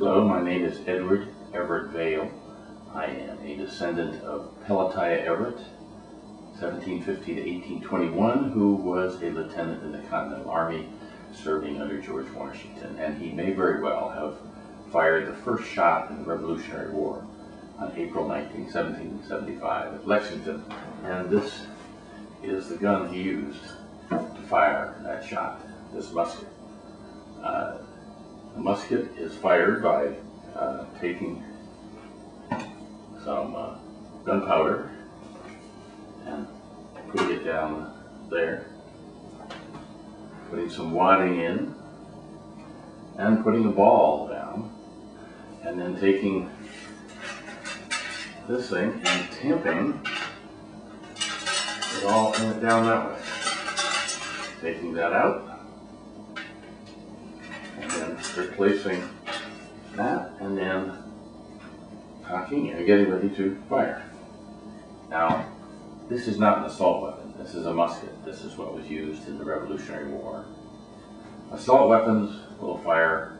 Hello, my name is Edward Everett Vale. I am a descendant of Pelatiah Everettt, 1750 to 1821, who was a lieutenant in the Continental Army serving under George Washington, and he may very well have fired the first shot in the Revolutionary War on April 19, 1775 at Lexington, and this is the gun he used to fire that shot, this musket. The musket is fired by taking some gunpowder and putting it down there, putting some wadding in, and putting a ball down, and then taking this thing and tamping it all down that way. Taking that out, and then replacing that, and then cocking and getting ready to fire. Now, this is not an assault weapon. This is a musket. This is what was used in the Revolutionary War. Assault weapons will fire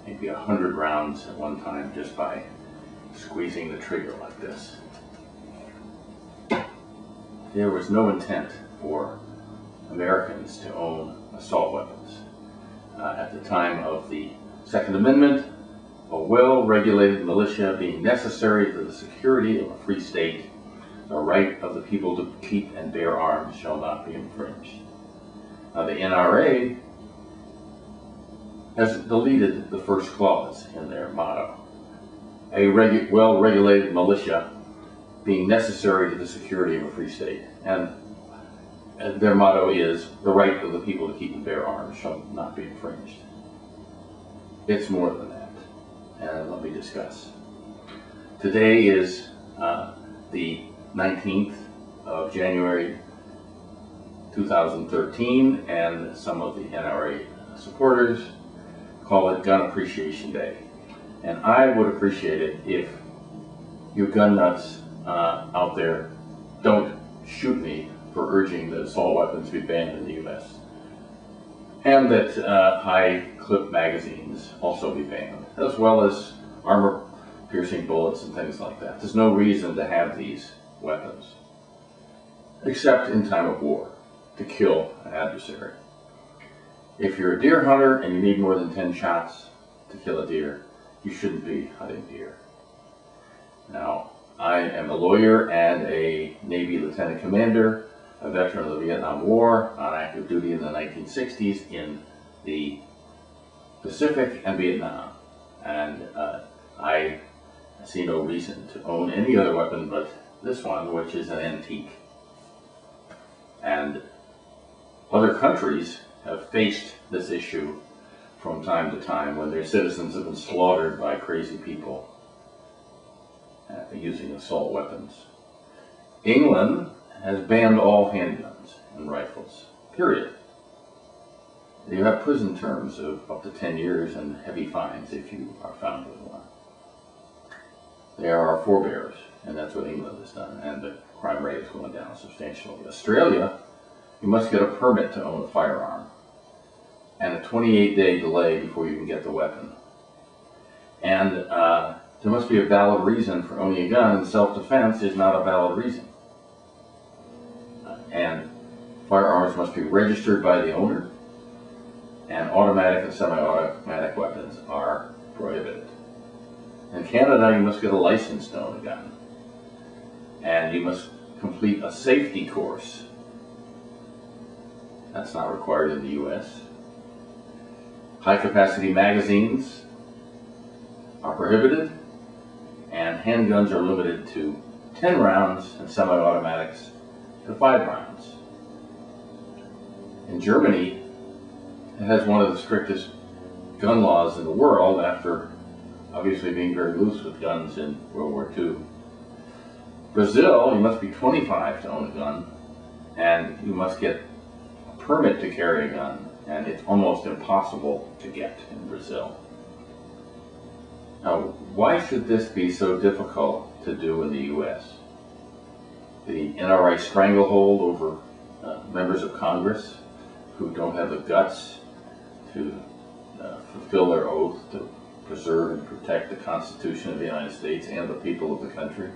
maybe 100 rounds at one time just by squeezing the trigger like this. There was no intent for Americans to own assault weapons. At the time of the Second Amendment, a well-regulated militia being necessary to the security of a free state, the right of the people to keep and bear arms shall not be infringed. Now, the NRA has deleted the first clause in their motto. A well-regulated militia being necessary to the security of a free state. And their motto is, the right of the people to keep and bear arms shall not be infringed. It's more than that, and let me discuss. Today is the 19th of January 2013, and some of the NRA supporters call it Gun Appreciation Day. And I would appreciate it if you gun nuts out there don't shoot me for urging that assault weapons be banned in the U.S. and that high-clip magazines also be banned, as well as armor-piercing bullets and things like that. There's no reason to have these weapons, except in time of war, to kill an adversary. If you're a deer hunter and you need more than 10 shots to kill a deer, you shouldn't be hunting deer. Now, I am a lawyer and a Navy lieutenant commander, a veteran of the Vietnam War, on active duty in the 1960s in the Pacific and Vietnam. And I see no reason to own any other weapon but this one, which is an antique. And other countries have faced this issue from time to time when their citizens have been slaughtered by crazy people using assault weapons. England has banned all handguns and rifles, period. You have prison terms of up to 10 years and heavy fines if you are found with one. They are our forebears, and that's what England has done, and the crime rate is going down substantially. Australia, you must get a permit to own a firearm, and a 28-day delay before you can get the weapon. And there must be a valid reason for owning a gun, and self-defense is not a valid reason. And firearms must be registered by the owner, and automatic and semi-automatic weapons are prohibited. In Canada, you must get a license to own a gun, and you must complete a safety course. That's not required in the U.S. High-capacity magazines are prohibited, and handguns are limited to 10 rounds and semi-automatics to 5 rounds. In Germany, it has one of the strictest gun laws in the world after obviously being very loose with guns in World War II. Brazil, you must be 25 to own a gun, and you must get a permit to carry a gun, and it's almost impossible to get in Brazil. Now, why should this be so difficult to do in the U.S.? The NRA stranglehold over members of Congress who don't have the guts to fulfill their oath to preserve and protect the Constitution of the United States and the people of the country.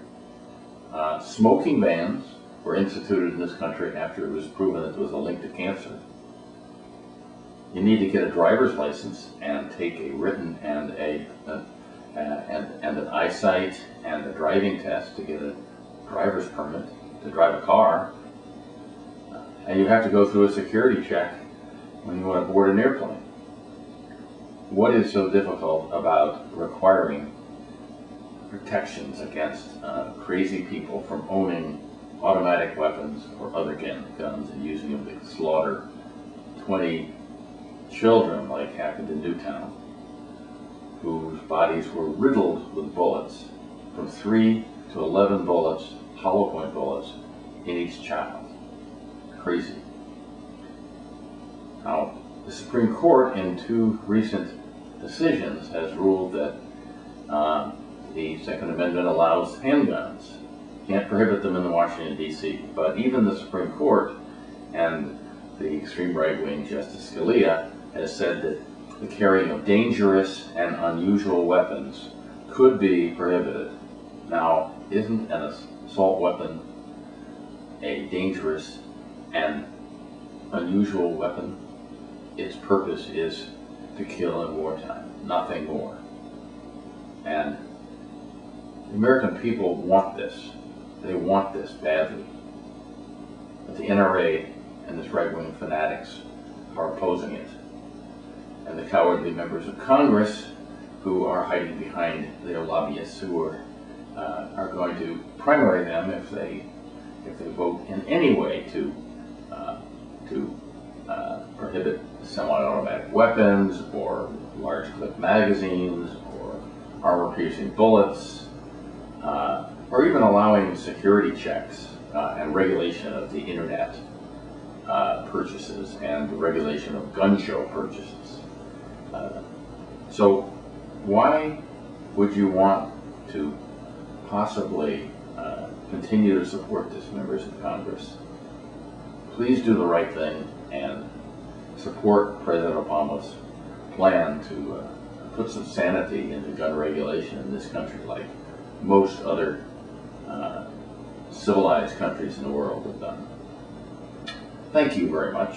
Smoking bans were instituted in this country after it was proven that there was a link to cancer. You need to get a driver's license and take a written and an eyesight and a driving test to get a driver's permit to drive a car. And you have to go through a security check when you want to board an airplane. What is so difficult about requiring protections against crazy people from owning automatic weapons or other guns and using them to slaughter 20 children like happened in Newtown, whose bodies were riddled with bullets, from 3 to 11 bullets, hollow point bullets, in each child. Crazy. Now, the Supreme Court in 2 recent decisions has ruled that the Second Amendment allows handguns. Can't prohibit them in Washington, D.C. But even the Supreme Court and the extreme right-wing Justice Scalia has said that the carrying of dangerous and unusual weapons could be prohibited. Now, isn't an assault weapon a dangerous and unusual weapon? Its purpose is to kill in wartime, nothing more. And the American people want this. They want this badly. But the NRA and this right-wing fanatics are opposing it. And the cowardly members of Congress who are hiding behind their lobbyists who are going to primary them if they vote in any way to prohibit semi-automatic weapons or large clip magazines or armor-piercing bullets, or even allowing security checks and regulation of the internet purchases and the regulation of gun show purchases. So why would you want to possibly continue to support this, members of Congress? Please do the right thing and support President Obama's plan to put some sanity into gun regulation in this country, like most other civilized countries in the world have done. Thank you very much.